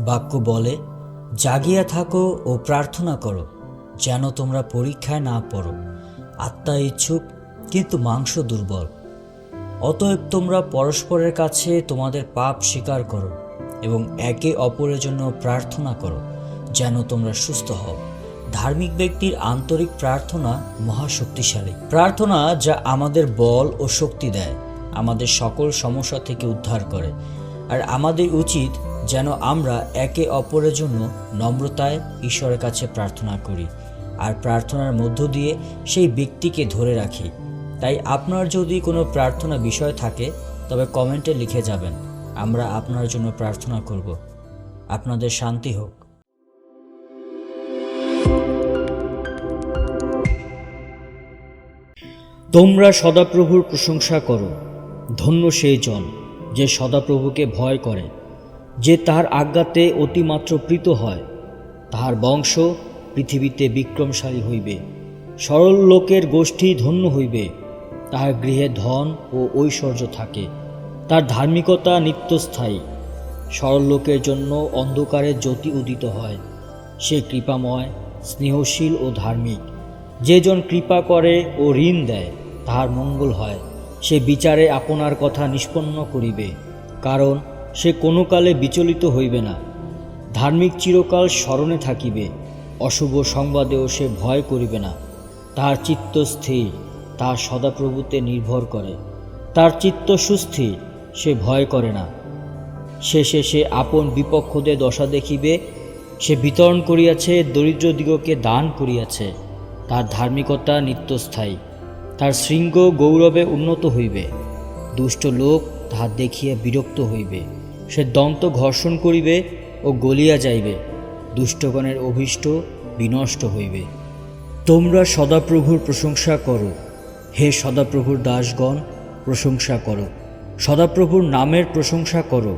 বাক্য বলে, জাগিয়া থাকো ও প্রার্থনা করো, যেন তোমরা পরীক্ষায় না পড়ো। আত্মা ইচ্ছুক কিন্তু মাংস দুর্বল। অতএব তোমরা পরস্পরের কাছে তোমাদের পাপ স্বীকার করো এবং একে অপরের জন্য প্রার্থনা করো, যেন তোমরা সুস্থ হও। ধার্মিক ব্যক্তির আন্তরিক প্রার্থনা মহাশক্তিশালী প্রার্থনা, যা আমাদের বল ও শক্তি দেয়, আমাদের সকল সমস্যা থেকে উদ্ধার করে। আর আমাদের উচিত যেন আমরা একে অপরের জন্য নম্রতায় ঈশ্বরের কাছে প্রার্থনা করি আর প্রার্থনার মধ্য দিয়ে সেই ব্যক্তিকে ধরে রাখি। তাই আপনার যদি কোনো প্রার্থনা বিষয় থাকে তবে কমেন্টে লিখে যাবেন, আমরা আপনার জন্য প্রার্থনা করব। আপনাদের শান্তি হোক। তোমরা সদাপ্রভুর প্রশংসা করো। ধন্য সেই জন যে সদাপ্রভুকে ভয় করে, যে তাহার আজ্ঞাতে অতিমাত্র প্রীত হয়। তাহার বংশ পৃথিবীতে বিক্রমশালী হইবে। সরল লোকের গোষ্ঠী ধন্য হইবে। তাহার গৃহে ধন ও ঐশ্বর্য থাকে। তার ধার্মিকতা নিত্যস্থায়ী। সরল লোকের জন্য অন্ধকারে জ্যোতি উদিত হয়। সে কৃপাময়, স্নেহশীল ও ধার্মিক। যে জন কৃপা করে ও ঋণ দেয়, তাহার মঙ্গল হয়। সে বিচারে আপনার কথা নিষ্পন্ন করিবে, কারণ সে কোনো কালে বিচলিত হইবে না। ধার্মিক চিরকাল স্মরণে থাকিবে। অশুভ সংবাদেও সে ভয় করিবে না। তাহার চিত্ত স্থির, তাহার সদাপ্রভুতে নির্ভর করে। তার চিত্ত সুস্থির, সে ভয় করে না। শেষে সে আপন বিপক্ষদের দশা দেখিবে। সে বিতরণ করিয়াছে, দরিদ্রদিগকে দান করিয়াছে। তার ধার্মিকতা নিত্যস্থায়ী। তার শৃঙ্গ গৌরবে উন্নত হইবে। দুষ্ট লোক তাহা দেখিয়া বিরক্ত হইবে। সে দন্ত ঘর্ষণ করিবে ও গলিয়া যাইবে। দুষ্টগণের অভীষ্ট বিনষ্ট হইবে। তোমরা সদাপ্রভুর প্রশংসা করো। হে সদাপ্রভুর দাসগণ, প্রশংসা করো। সদাপ্রভুর নামের প্রশংসা করো।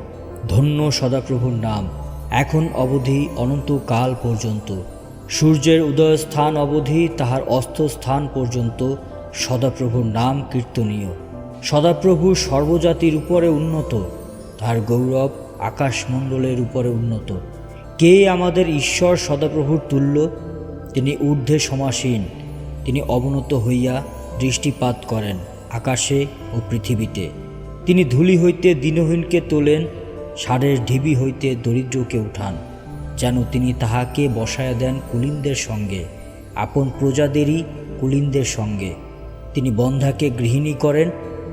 ধন্য সদাপ্রভুর নাম, এখন অবধি অনন্তকাল পর্যন্ত। সূর্যের উদয়স্থান অবধি তাহার অস্তস্থান পর্যন্ত সদাপ্রভুর নাম কীর্তনীয়। সদাপ্রভু সর্বজাতির উপরে উন্নত। তাহার গৌরব আকাশমণ্ডলের উপরে উন্নত। কে আমাদের ঈশ্বর সদাপ্রভুর তুল্য? তিনি ঊর্ধ্বে সমাসীন। তিনি অবনত হইয়া দৃষ্টিপাত করেন আকাশে ও পৃথিবীতে। তিনি ধূলি হইতে দীনহীনকে তোলেন, ষাঁড়ের ঢিবি হইতে দরিদ্রকে উঠান, যেন তিনি তাহাকে বসায়া দেন কুলীনদের সঙ্গে, আপন প্রজাদেরই কুলীনদের সঙ্গে। তিনি বন্ধাকে গৃহিণী করেন,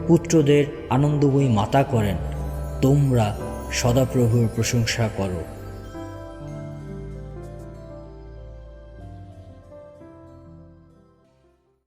পুত্রদের আনন্দময়ী মাতা করেন। তোমরা সদাপ্রভুর প্রশংসা করো।